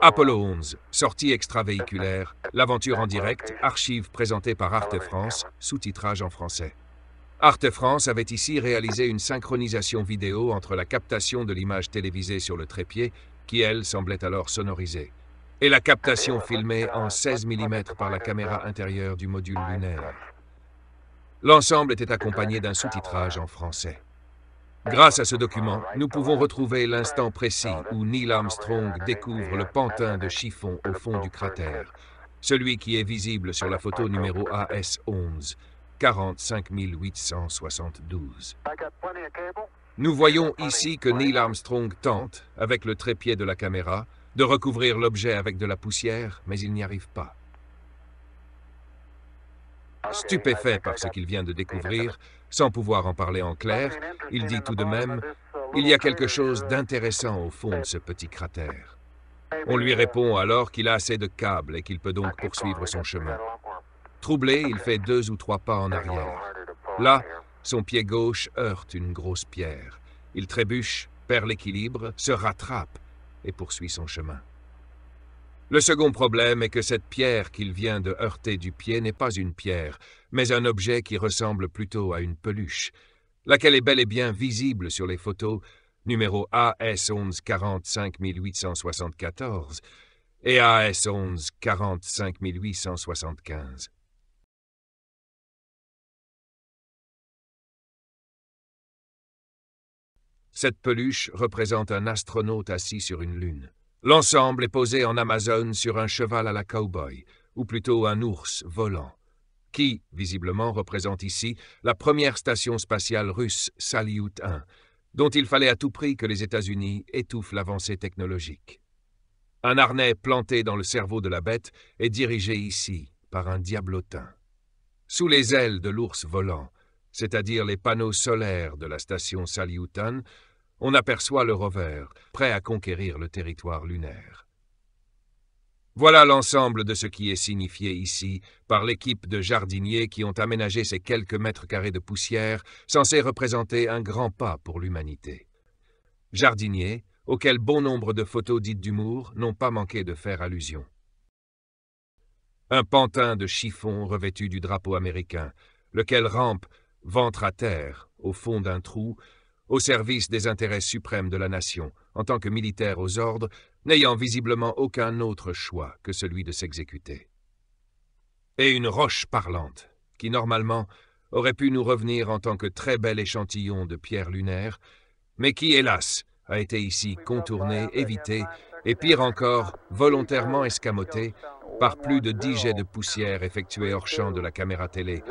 Apollo 11, sortie extravéhiculaire, l'aventure en direct, archive présentée par Arte France, sous-titrage en français. Arte France avait ici réalisé une synchronisation vidéo entre la captation de l'image télévisée sur le trépied, qui elle semblait alors sonorisée, et la captation filmée en 16 mm par la caméra intérieure du module lunaire. L'ensemble était accompagné d'un sous-titrage en français. Grâce à ce document, nous pouvons retrouver l'instant précis où Neil Armstrong découvre le pantin de chiffon au fond du cratère, celui qui est visible sur la photo numéro AS11, 45 872. Nous voyons ici que Neil Armstrong tente, avec le trépied de la caméra, de recouvrir l'objet avec de la poussière, mais il n'y arrive pas. Stupéfait par ce qu'il vient de découvrir, sans pouvoir en parler en clair, il dit tout de même « Il y a quelque chose d'intéressant au fond de ce petit cratère ». On lui répond alors qu'il a assez de câbles et qu'il peut donc poursuivre son chemin. Troublé, il fait 2 ou 3 pas en arrière. Là, son pied gauche heurte une grosse pierre. Il trébuche, perd l'équilibre, se rattrape et poursuit son chemin. Le second problème est que cette pierre qu'il vient de heurter du pied n'est pas une pierre, mais un objet qui ressemble plutôt à une peluche, laquelle est bel et bien visible sur les photos numéro AS11 45 874 et AS11 45 875. Cette peluche représente un astronaute assis sur une lune. L'ensemble est posé en Amazone sur un cheval à la cow-boy, ou plutôt un ours volant, qui, visiblement, représente ici la première station spatiale russe Salyut 1, dont il fallait à tout prix que les États-Unis étouffent l'avancée technologique. Un harnais planté dans le cerveau de la bête est dirigé ici par un diablotin. Sous les ailes de l'ours volant, c'est-à-dire les panneaux solaires de la station Salyut 1, on aperçoit le rover, prêt à conquérir le territoire lunaire. Voilà l'ensemble de ce qui est signifié ici par l'équipe de jardiniers qui ont aménagé ces quelques mètres carrés de poussière censés représenter un grand pas pour l'humanité. Jardiniers auxquels bon nombre de photos dites d'humour n'ont pas manqué de faire allusion. Un pantin de chiffon revêtu du drapeau américain, lequel rampe, ventre à terre, au fond d'un trou, au service des intérêts suprêmes de la nation, en tant que militaire aux ordres, n'ayant visiblement aucun autre choix que celui de s'exécuter. Et une roche parlante, qui normalement aurait pu nous revenir en tant que très bel échantillon de pierre lunaire, mais qui, hélas, a été ici contournée, évitée, et pire encore, volontairement escamotée, par plus de 10 jets de poussière effectués hors champ de la caméra télé.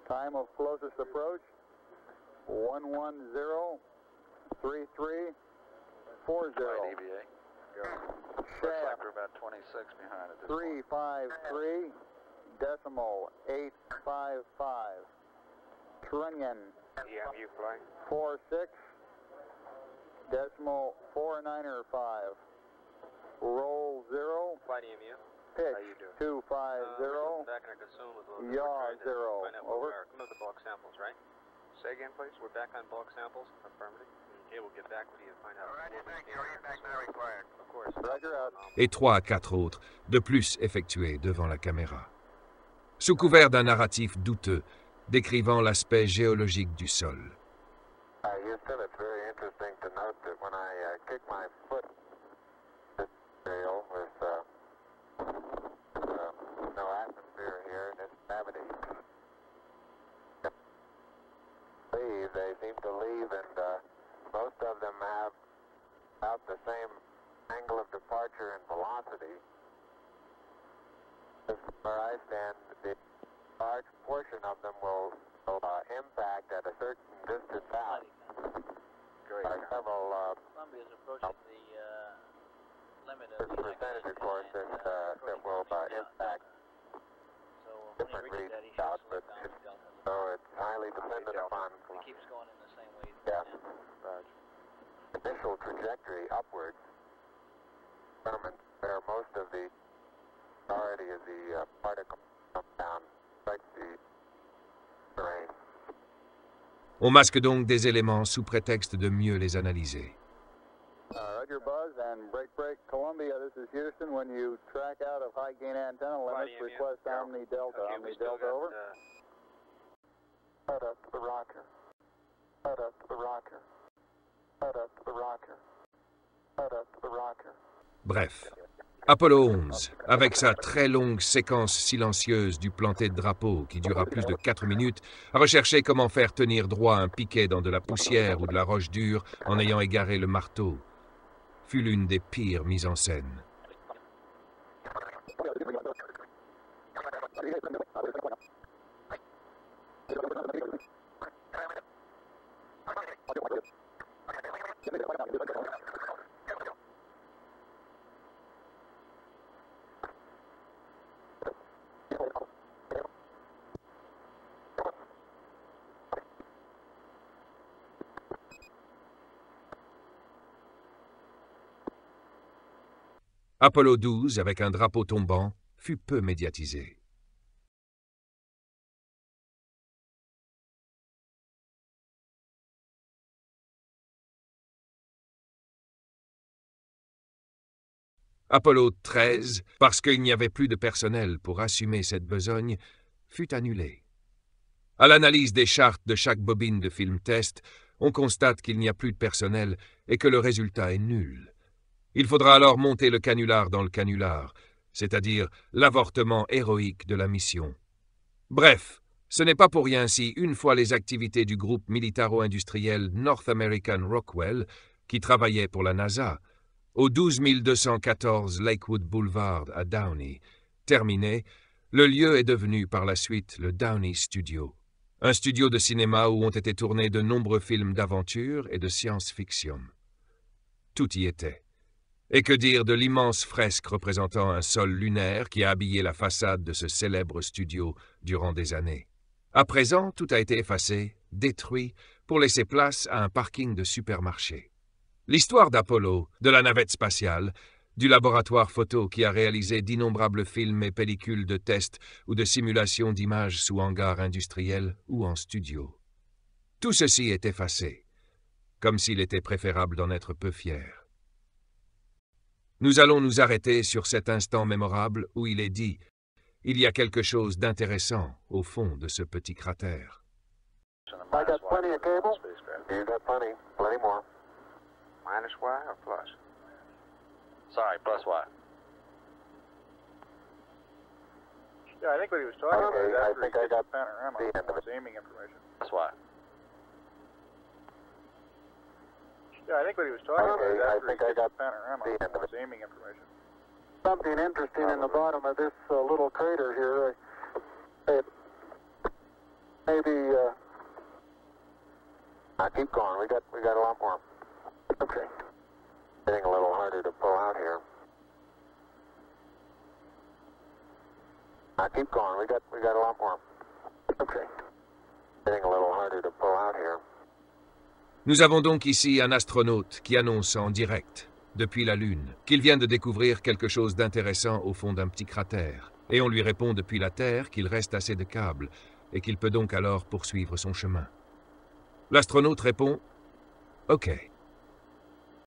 Time of closest approach, 110-3340. Shaft, 353.855. Trunnion, 46.495. Roll 0. Pitch 250. Yaw 0. Over. Come to the bulk samples, right? Say again, please. We're back on bulk samples. Affirmative. Okay, we'll get back with you to find out. Alright, thank you. You're back now required. Of course. Roger out. Et 3 à 4 autres, de plus effectués devant la caméra. Sous couvert d'un narratif douteux, décrivant l'aspect géologique du sol. Houston, it's very interesting to note that when I kick my foot, this material with no atmosphere here and it's gravity. They seem to leave, and most of them have about the same angle of departure and velocity. Where I stand, the large portion of them will impact at a certain distance out. Several Columbia is approaching the limit of the percentage, of course, that will impact different regions out, but so it's highly dependent upon it keeps going in the same way. Initial trajectory upwards determines where most of the priority of the particle comes down, like the terrain. On masque donc des éléments sous prétexte de mieux les analyser. Roger, Buzz, and break, Columbia, this is Houston. When you track out of high gain antenna limits, request Omni Delta. Okay, Omni we still Delta, got, over. Head up to the rocker. Head up to the rocker. Head up to the rocker. Head up to the rocker. Bref, Apollo 11, avec sa très longue séquence silencieuse du planté de drapeau qui dura plus de 4 minutes, a recherché comment faire tenir droit un piquet dans de la poussière ou de la roche dure en ayant égaré le marteau. Fut l'une des pires mises en scène. Apollo 12, avec un drapeau tombant, fut peu médiatisé. Apollo 13, parce qu'il n'y avait plus de personnel pour assumer cette besogne, fut annulé. À l'analyse des chartes de chaque bobine de film test, on constate qu'il n'y a plus de personnel et que le résultat est nul. Il faudra alors monter le canular dans le canular, c'est-à-dire l'avortement héroïque de la mission. Bref, ce n'est pas pour rien si, une fois les activités du groupe militaro-industriel North American Rockwell, qui travaillait pour la NASA, au 12 214 Lakewood Boulevard à Downey, terminées, le lieu est devenu par la suite le Downey Studio, un studio de cinéma où ont été tournés de nombreux films d'aventure et de science-fiction. Tout y était. Et que dire de l'immense fresque représentant un sol lunaire qui a habillé la façade de ce célèbre studio durant des années. À présent, tout a été effacé, détruit, pour laisser place à un parking de supermarché. L'histoire d'Apollo, de la navette spatiale, du laboratoire photo qui a réalisé d'innombrables films et pellicules de tests ou de simulations d'images sous hangar industriel ou en studio. Tout ceci est effacé, comme s'il était préférable d'en être peu fier. Nous allons nous arrêter sur cet instant mémorable où il est dit « Il y a quelque chose d'intéressant au fond de ce petit cratère. » I got plenty of cable. You got plenty. Plenty more. Minus Y or plus? Sorry, plus Y. Yeah, I think what he was talking about is I after he think I gets got the panorama, the end of it. aiming information. Plus Y. Yeah, I think what he was talking about is I after he think I gets got the panorama, the end of it. aiming information. Something interesting in the bottom of this little crater here. It maybe. Keep going. We got a lot more. Okay. Getting a little harder to pull out here. Keep going. We got a lot more. Okay. Getting a little harder to pull out here. Nous avons donc ici un astronaute qui annonce en direct, depuis la Lune, qu'il vient de découvrir quelque chose d'intéressant au fond d'un petit cratère, et on lui répond depuis la Terre qu'il reste assez de câbles, et qu'il peut donc alors poursuivre son chemin. L'astronaute répond « OK ».